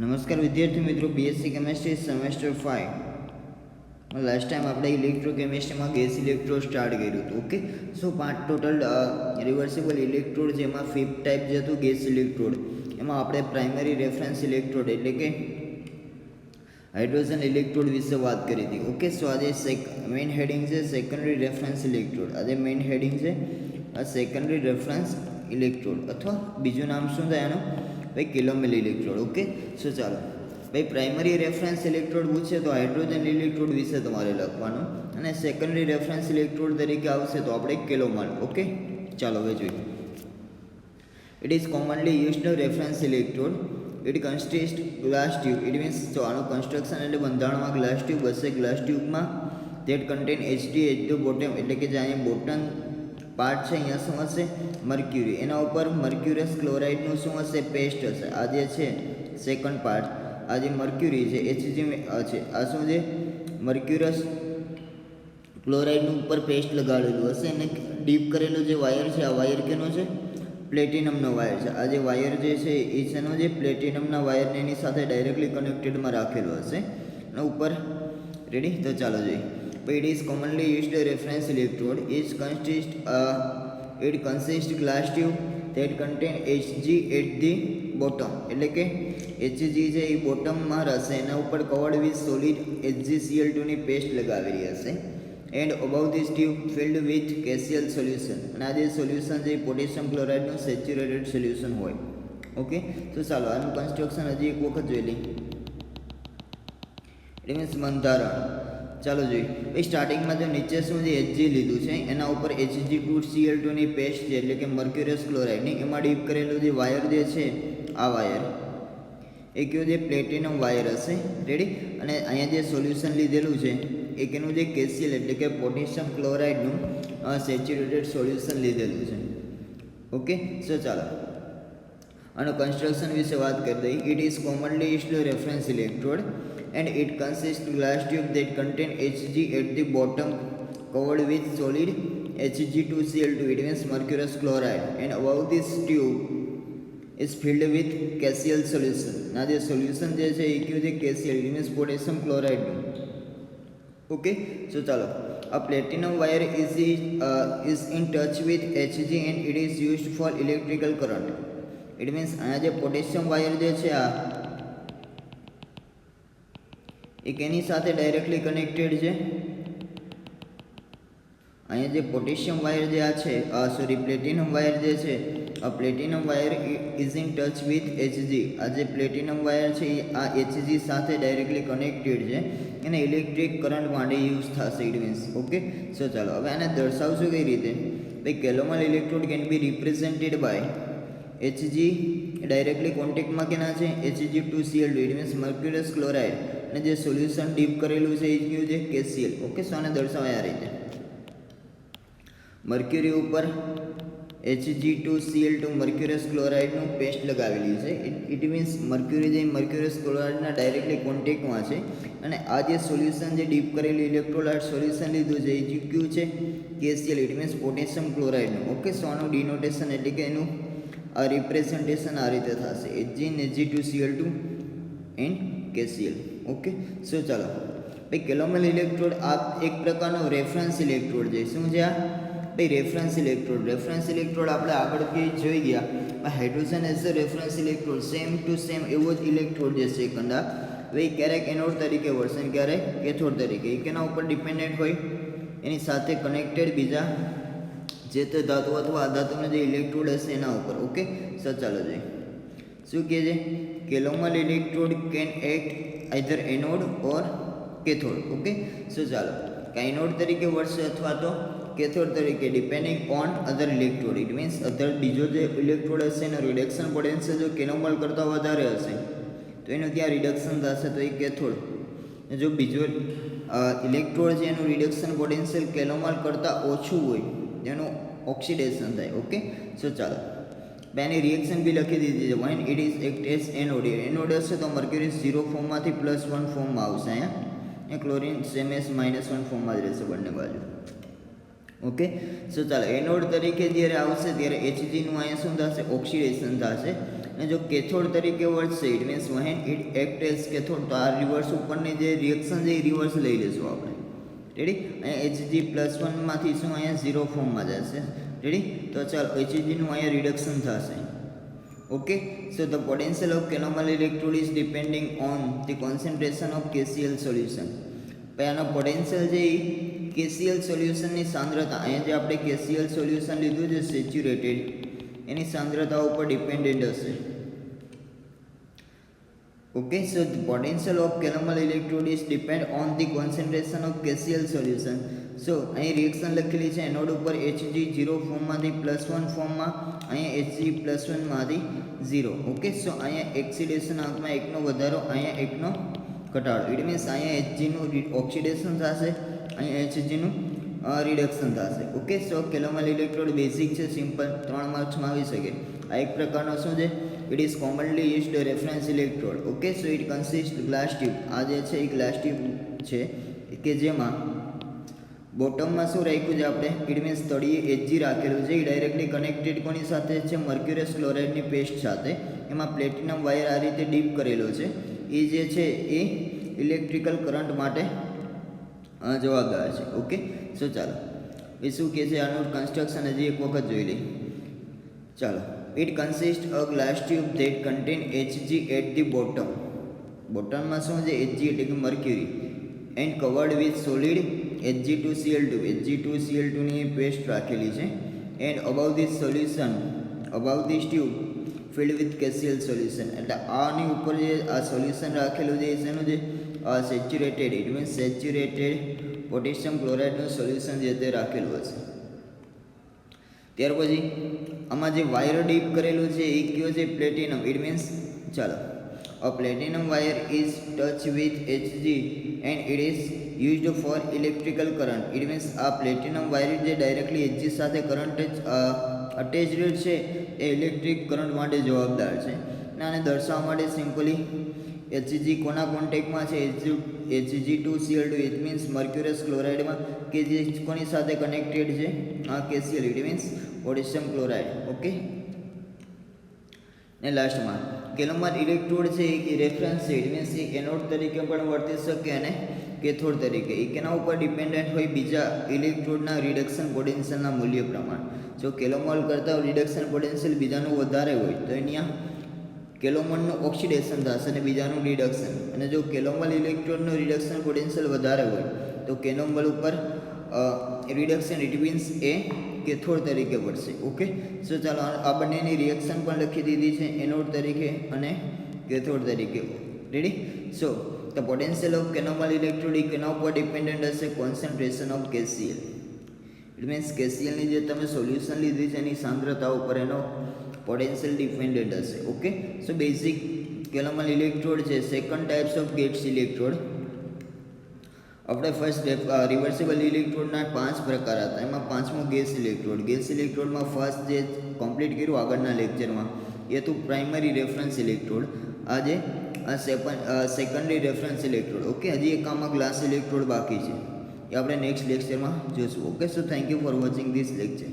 નમસ્કાર વિદ્યાર્થી મિત્રો, BSc chemistry semester 5 last time આપણે ઇલેક્ટ્રોકેમિસ્ટ્રીમાં ગેસ ઇલેક્ટ્રોડ સ્ટાર્ટ કર્યું હતું. ઓકે, સો 5 ટોટલ રિવર્સિબલ ઇલેક્ટ્રોડ, જેમાં ફિફ્થ ટાઈપ જે હતું ગેસ ઇલેક્ટ્રોડ, એમાં આપણે પ્રાઇમરી રેફરન્સ ઇલેક્ટ્રોડ એટલે કે હાઇડ્રોજન ઇલેક્ટ્રોડ વિશે વાત કરી હતી. ઓકે, સો આજે મેઇન હેડિંગ છે સેકન્ડરી રેફરન્સ ઇલેક્ટ્રોડ. આજે મેઇન હેડિંગ છે આ સેકન્ડરી રેફરન્સ ઇલેક્ટ્રોડ, અથવા બીજું નામ શું થાય એનું ભાઈ, કિલોમેલ ઇલેક્ટ્રોડ. ઓકે, સો ચાલો ભાઈ, પ્રાઇમરી રેફરન્સ ઇલેક્ટ્રોડ પૂછે તો હાઇડ્રોજન ઇલેક્ટ્રોડ વિશે તમારે લખવાનું, અને સેકન્ડરી રેફરન્સ ઇલેક્ટ્રોડ તરીકે આવશે તો આપણે કિલોમોલ. ઓકે, ચાલો હવે જોઈએ. It is commonly used reference electrode. It consist glass tube. It means તો આનું કન્સ્ટ્રક્શન એટલે બંધારણમાં ગ્લાસ ટ્યુબ હશે. ગ્લાસ ટ્યુબમાં that contain HT at the bottom, એટલે કે જે અહીંયા બોટમ પાર્ટ છે અહીંયા શું હશે, મર્ક્યુરી. એના ઉપર મર્ક્યુરસ ક્લોરાઇડનું શું હશે, પેસ્ટ હશે. આ જે છે સેકન્ડ પાર્ટ, આ જે મર્ક્યુરી છે Hg છે, આ શું છે, મર્ક્યુરસ ક્લોરાઇડનું ઉપર પેસ્ટ લગાડેલું હશે. અને ડીપ કરેલું જે વાયર છે, આ વાયર કેનો છે, પ્લેટિનમનો વાયર છે. આ જે વાયર જે છે એ શેનો છે, પ્લેટિનમના વાયરને એની સાથે ડાયરેક્ટલી કનેક્ટેડમાં રાખેલો હશે. અને ઉપર રેડી, તો ચાલો જોઈએ. But it is commonly used reference electrode. It consists glass tube that contain Hg at the bottom. એટલે કે Hg છે એ બોટમમાં રહેશે, એના ઉપર કવર્ડ વિથ સોલિડ HgCl2 ની પેસ્ટ લગાવેલી હશે. And about this tube filled with કેસિયલ સોલ્યુશન. અને આ જે સોલ્યુશન છે એ પોટેશિયમ ક્લોરાઇડનું સેચ્યુરેટેડ સોલ્યુશન હોય. ઓકે, તો ચાલો આનું કન્સ્ટ્રક્શન હજી એક વખત જોઈ લઈએ. ઇટ મીન્સ બંધારણ. ચાલો જોઈએ ભાઈ, સ્ટાર્ટિંગમાં જો નીચે શું છે, Hg લીધું છે, એના ઉપર Hg2Cl2 ની પેસ્ટ છે, એટલે કે મર્ક્યુરસ ક્લોરાઇડની, એમાં ડીપ કરેલું જે વાયર જે છે, આ વાયર એ કયો જે પ્લેટિનમ વાયર હશે. રેડી, અને અહીંયા જે સોલ્યુશન લીધેલું છે એ કેનું જે કેસીએલ એટલે કે પોટેશિયમ ક્લોરાઇડનું સેચ્યુરેટેડ સોલ્યુશન લીધેલું છે. ઓકે, સો ચાલો આનું કન્સ્ટ્રક્શન વિશે વાત કરી દઈએ. It is commonly used reference electrode and it consists glass tube that contain Hg at the bottom covered with solid Hg2Cl2. It means mercurous chloride, and above this tube is filled with KCl solution. Now the solution જે છે એ કયું છે, KCl, it means potassium chloride. Okay, so ચાલો, a platinum wire is in touch with Hg and it is used for electrical current. It means અહીંયા જે potassium wire જે છે આ એક એની સાથે ડાયરેક્ટલી કનેક્ટેડ છે. અહીંયા જે પોટેશિયમ વાયર જે આ છે, સોરી પ્લેટિનમ વાયર જે છે, આ platinum wire is in touch with Hg. આ જે પ્લેટિનમ વાયર છે એ આ Hg સાથે ડાયરેક્ટલી કનેક્ટેડ છે, એને ઇલેક્ટ્રિક કરંટ માટે યુઝ થશે. ઇટ મીન્સ ઓકે, સો ચાલો હવે આને દર્શાવશું કઈ રીતે ભાઈ. Calomel electrode can be represented by Hg directly કોન્ટેક્ટમાં કેના છે, Hg2Cl2. ઇટ મીન્સ મર્ક્યુરસ ક્લોરાઇડ, અને જે સોલ્યુશન ડીપ કરેલું છે એ કયું છે, KCl. ઓકે, સો આને દર્શાવાય આ રીતે. મર્ક્યુરી ઉપર Hg2Cl2 મર્ક્યુરસ ક્લોરાઇડનું પેસ્ટ લગાવેલી છે. ઇટ મીન્સ મર્ક્યુરી જે મર્ક્યુરસ ક્લોરાઇડના ડાયરેક્ટલી કોન્ટેક્ટમાં છે, અને આ જે સોલ્યુશન જે ડીપ કરેલું ઇલેક્ટ્રોલાઇટ સોલ્યુશન લીધું છે એ કયું છે, KCl. ઇટ મીન્સ પોટેશિયમ ક્લોરાઇડનું. ઓકે, સો આનું ડિનોટેશન એટલે કે એનું આ રિપ્રેઝન્ટેશન આ રીતે થશે, Hg2Cl2 and KCl. Okay, so ચાલો ભાઈ, કેલોમલ ઇલેક્ટ્રોડ આ એક પ્રકારનો રેફરન્સ ઇલેક્ટ્રોડ છે. શું છે આ ભાઈ, રેફરન્સ ઇલેક્ટ્રોડ. રેફરન્સ ઇલેક્ટ્રોડ આપણે આગળ જોઈ ગયા. Hydrogen as a reference electrode, same to same એવો જ ઇલેક્ટ્રોડ જે સેકન્ડ આ ભાઈ, ક્યારેક એનોડ તરીકે વર્તે, ક્યારેક કેથોડ તરીકે. એ કેના ઉપર ડિપેન્ડન્ટ હોય, એની સાથે કનેક્ટેડ બીજા જે તે ધાતુ અથવા અધાતુનો જે ઇલેક્ટ્રોડ હશે એના ઉપર. ઓકે, સો ચાલો જોઈએ શું કહે છે. Calomel electrode can act either anode or cathode. Okay, so ચાલો, એનોડ તરીકે વર્તશે અથવા તો કેથોડ તરીકે, depending on other electrode. It means other બીજો જે ઇલેક્ટ્રોડ હશે એનો રિડક્શન પોટેન્શિયલ જો કેલોમલ કરતાં વધારે હશે તો એનું ત્યાં રિડક્શન થશે, તો એ કેથોડ. જો બીજો ઇલેક્ટ્રોડ છે એનું રિડક્શન પોટેન્શિયલ કેલોમલ કરતાં ઓછું હોય એનું ઓક્સિડેશન થાય. ઓકે, સો ચાલો બેની રિએક્શન બી લખી દીધી છે. Wine it is act as anode. Anode હશે તો મર્ક્યુરી 0 ફોર્મમાંથી +1 ફોર્મમાં આવશે. અહીંયા ક્લોરિન સેમ એસ -1 ફોર્મમાં જ રહેશે બંને બાજુ. ઓકે, સો ચાલો એનોડ તરીકે જ્યારે આવશે ત્યારે Hg નું અહીંયા શું થશે, ઓક્સિડેશન થશે. અને જો કેથોડ તરીકે વર્તશે it means when it act as cathode, તો આ રિવર્સ ઉપરની જે રિએક્શન છે એ રિવર્સ લઈ લેશું આપણે. રેડી? અહીંયા Hg+1 માંથી શું અહીંયા 0 ફોર્મમાં જશે. રેડી? તો ચાલો Hgનું અહીંયા રિડક્શન થશે. Okay, so the potential of calomel electrode is depending on the concentration of KCl solution. પછી આનો પોટેન્શિયલ છે એ KCl સોલ્યુશનની સાંદ્રતા, અહીંયા જે આપણે KCl સોલ્યુશન લીધું છે સેચ્યુરેટેડ, એની સાંદ્રતા ઉપર ડિપેન્ડન્ટ હશે. Okay, so the potential of calomel electrode is depend on the concentration of KCl solution. So અહીં રિએક્શન લખેલી છે એનોડ ઉપર Hg 0 ફોર્મમાંથી +1 ફોર્મમાં, અહીંયા Hg+1 માંથી 0. ઓકે, સો અહીંયા ઓક્સિડેશન આંકમાં એકનો વધારો, અહીંયા એકનો ઘટાડો. ઇટ મીન્સ અહીંયા Hgનું ઓક્સિડેશન થશે, અહીંયા Hgનું રિડક્શન થશે. ઓકે, સો કેનોમલ ઇલેક્ટ્રોડ બેઝિક છે, સિમ્પલ, 3 માર્ક્સમાં આવી શકે. આ એક પ્રકારનો શું છે? It is commonly used reference electrode. Okay, so it consist glass tube. આ જે છે એ ગ્લાસ ટ્યુબ છે કે જેમાં બોટમમાં શું રાખ્યું છે આપણે? ઇટ મીન્સ તળિયે Hg રાખેલું છે. એ ડાયરેક્ટલી કનેક્ટેડ કોની સાથે છે? મર્ક્યુરિયસ ક્લોરાઇડની પેસ્ટ સાથે. એમાં પ્લેટિનમ વાયર આ રીતે ડીપ કરેલો છે. એ જે છે એ ઇલેક્ટ્રિકલ કરંટ માટે જવાબદાર છે. ઓકે, સો ચાલો એ શું કહે છે આનું કન્સ્ટ્રક્શન હજી એક વખત જોઈ લઈએ. ચાલો, it consist a glass tube that contain Hg at the bottom. બોટમમાં શું છે? Hg એટલે કે mercury, and covered with solid Hg2Cl2. Hg2Cl2 ની પેસ્ટ રાખેલી છે. And about this solution, about this tube filled with KCl solution. એટલે આની ઉપર જે આ સોલ્યુશન રાખેલું છે એ શેનું છે? Saturated, it means saturated potassium ક્લોરાઇડનું સોલ્યુશન જે તે રાખેલું હશે. ત્યાર પછી આમાં જે વાયર ડીપ કરેલું છે એ કયો છે? પ્લેટિનમ. ઇટ મીન્સ ચાલો, a platinum wire is touch with Hg and it is used for electrical current. It means આ પ્લેટિનમ વાયર જે ડાયરેક્ટલી Hg સાથે કરંટ અટેચડ છે એ ઇલેક્ટ્રિક કરંટ માટે જવાબદાર છે. અને આને દર્શાવવા માટે સિમ્પલી Hg કોના કોન્ટેક્ટમાં છે? Hg2Cl2. ઇટ મીન્સ મર્ક્યુરિયસ ક્લોરાઇડમાં, કે જે કોની સાથે કનેક્ટેડ છે? KCl, it means potassium chloride. Okay, ને લાસ્ટમાં કેનોમલ ઇલેક્ટ્રોડ છે એ રેફરન્સ છે. ઇટ મીન્સ એ એનોડ તરીકે પણ વર્તી શકે અને કેથોડ તરીકે. એ કેના ઉપર ડિપેન્ડન્ટ હોય? બીજા ઇલેક્ટ્રોડના રિડક્શન પોટેન્શિયલના મૂલ્ય પ્રમાણે. જો કેલોમોલ કરતાં રિડક્શન પોટેન્શિયલ બીજાનું વધારે હોય તો અહીંયા કેલોમોલનું ઓક્સિડેશન થશે અને બીજાનું રિડક્શન. અને જો કેલોમલ ઇલેક્ટ્રોડનું રિડક્શન પોટેન્શિયલ વધારે હોય તો કેલોમલ ઉપર reduction it means A cathode તરીકે પડશે. ઓકે, સો ચાલો આ બંનેની રિએક્શન પણ લખી દીધી છે, એનોડ તરીકે અને કેથોડ તરીકે. Ready? So the potential of calomel electrode કેના ઉપર ડિપેન્ડન્ટ હશે? Concentration of KCl. It means KClની જે તમે સોલ્યુશન લીધી છે એની સાંદ્રતા ઉપર એનો પોટેન્શિયલ ડિપેન્ડન્ટ હશે. Okay, so basic calomel electrode છે. Second types of gas electrode. આપણે ફર્સ્ટ રિવર્સિબલ ઇલેક્ટ્રોડના 5 પ્રકાર હતા, એમાં પાંચમો ગેસ ઇલેક્ટ્રોડ. ગેસ ઇલેક્ટ્રોડમાં ફર્સ્ટ જે કમ્પ્લીટ કર્યું આગળના લેક્ચરમાં એ હતું પ્રાઇમરી રેફરન્સ ઇલેક્ટ્રોડ. આ જે સેકન્ડરી રેફરન્સ ઇલેક્ટ્રોડ. ઓકે, હજી એક આમાં ગ્લાસ ઇલેક્ટ્રોડ બાકી છે, એ આપણે નેક્સ્ટ લેક્ચરમાં જોઈશું. Okay, so thank you for watching this lecture.